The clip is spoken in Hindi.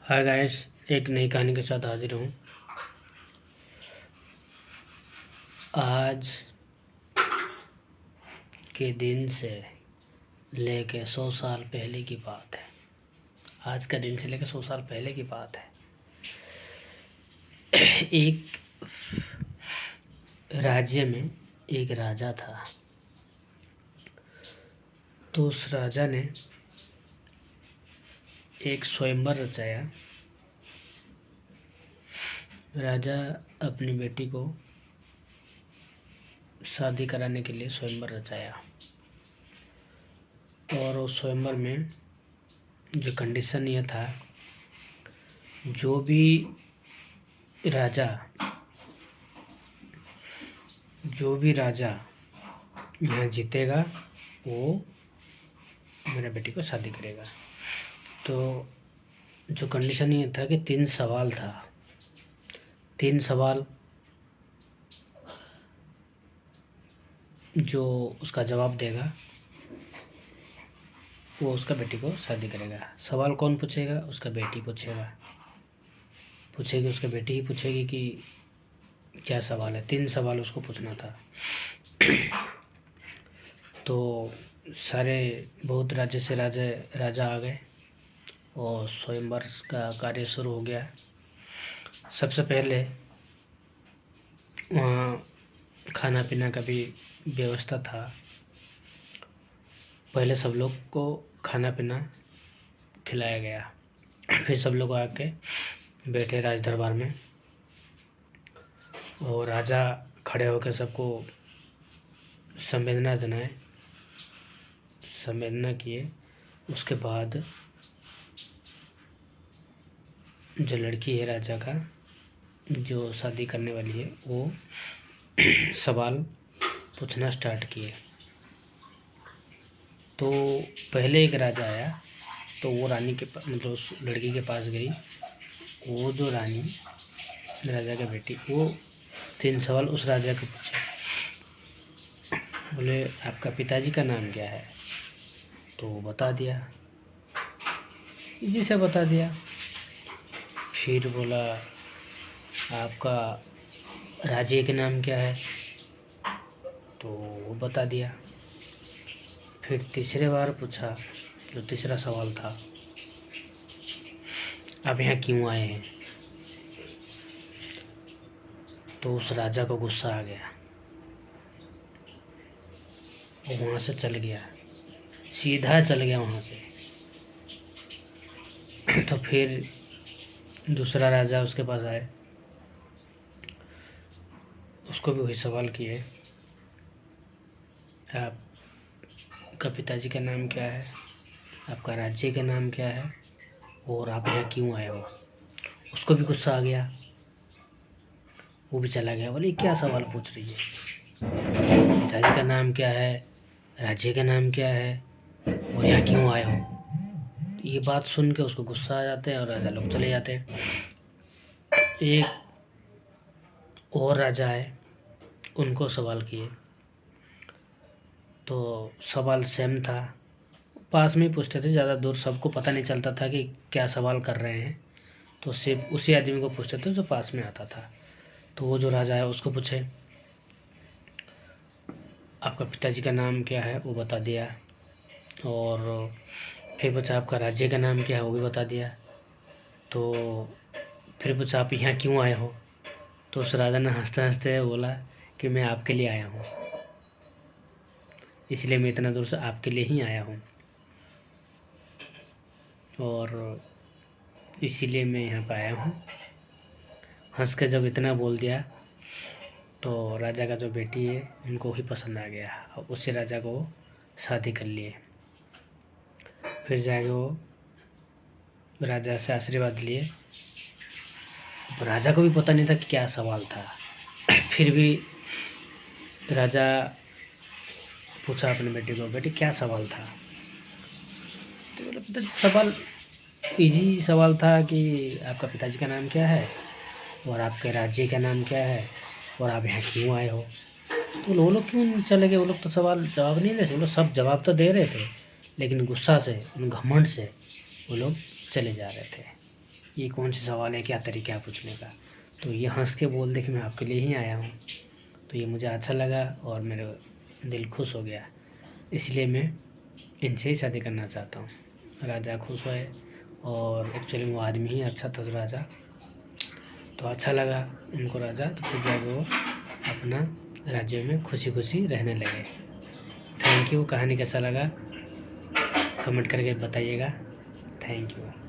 हाय गाइस, एक नई कहानी के साथ हाजिर हूँ। आज के दिन से लेके 100 साल पहले की बात है। आज का दिन से लेकर 100 साल पहले की बात है। एक राज्य में एक राजा था। तो उस राजा ने एक स्वयंवर रचाया। राजा अपनी बेटी को शादी कराने के लिए स्वयंवर रचाया और उस स्वयंवर में जो कंडीशन ये था, जो भी राजा यहाँ जीतेगा वो मेरा बेटी को शादी करेगा। तो जो कंडीशन ये था कि 3 सवाल था। 3 सवाल जो उसका जवाब देगा वो उसका बेटी को शादी करेगा। सवाल कौन पूछेगा? उसका बेटी पूछेगी। उसका बेटी ही पूछेगी कि क्या सवाल है। 3 सवाल उसको पूछना था। तो सारे बहुत राज्य से राजा आ गए और स्वयंवर का कार्य शुरू हो गया। सबसे पहले वहाँ खाना पीना का भी व्यवस्था था। पहले सब लोग को खाना पीना खिलाया गया। फिर सब लोग आके बैठे राज दरबार में और राजा खड़े होकर सबको संवेदना किए। उसके बाद जो लड़की है राजा का, जो शादी करने वाली है, वो सवाल पूछना स्टार्ट किए। तो पहले एक राजा आया तो वो रानी के मतलब उस लड़की के पास गई। वो जो रानी, राजा की बेटी, वो 3 सवाल उस राजा को पूछे। बोले, आपका पिताजी का नाम क्या है? तो वो बता दिया, इजी से बता दिया। फिर बोला, आपका राज्य का नाम क्या है? तो वो बता दिया। फिर तीसरे बार पूछा, जो तीसरा सवाल था, आप यहाँ क्यों आए हैं? तो उस राजा को गुस्सा आ गया, वो वहाँ से चल गया, सीधा चल गया वहाँ से। तो फिर दूसरा राजा उसके पास आए, उसको भी वही सवाल किए, आपका पिताजी का नाम क्या है? आपका राज्य का नाम क्या है? और आप यहाँ क्यों आए हो? उसको भी गुस्सा आ गया, वो भी चला गया। बोले, क्या सवाल पूछ रही है? पिताजी का नाम क्या है, राज्य का नाम क्या है, और यहाँ क्यों आए हो? ये बात सुन के उसको गुस्सा आ जाते हैं और राजा लोग चले जाते हैं। एक और राजा आए, उनको सवाल किए तो सवाल सेम था। पास में ही पूछते थे, ज़्यादा दूर सबको पता नहीं चलता था कि क्या सवाल कर रहे हैं। तो सिर्फ उसी आदमी को पूछते थे जो पास में आता था। तो वो जो राजा है उसको पूछे, आपका पिताजी का नाम क्या है? वो बता दिया। और फिर पूछा, आपका राज्य का नाम क्या है? वो भी बता दिया। तो फिर पूछा, आप यहाँ क्यों आए हो? तो उस राजा ने हंसते हंसते बोला कि मैं आपके लिए आया हूँ, इसलिए मैं इतना दूर से आपके लिए ही आया हूँ, और इसीलिए मैं यहाँ पर आया हूँ। हंस के जब इतना बोल दिया तो राजा का जो बेटी है उनको ही पसंद आ गया और उसी राजा को शादी कर लिए। फिर जाके वो राजा से आशीर्वाद लिए। राजा को भी पता नहीं था कि क्या सवाल था। फिर भी राजा पूछा अपने बेटे को, बेटे क्या सवाल था? तो बोले, पिताजी सवाल इजी सवाल था कि आपका पिताजी का नाम क्या है और आपके राज्य का नाम क्या है और आप यहाँ क्यों आए हो? तो वो लोग क्यों चले गए? वो लोग तो सवाल जवाब नहीं दे रहे, वो लोग सब जवाब तो दे रहे थे, लेकिन गुस्सा से, घमंड से वो लोग चले जा रहे थे। ये कौन सा सवाल है, क्या तरीका है पूछने का। तो ये हंस के बोल दे कि मैं आपके लिए ही आया हूँ। तो ये मुझे अच्छा लगा और मेरा दिल खुश हो गया, इसलिए मैं इनसे ही शादी करना चाहता हूँ। राजा खुश हुए और एक्चुअली वो आदमी ही अच्छा था, तो राजा तो अच्छा लगा उनको राजा। तो फिर जब वो अपना राज्य में खुशी खुशी रहने लगे। Thank you. कहानी कैसा लगा कमेंट करके बताइएगा। Thank you.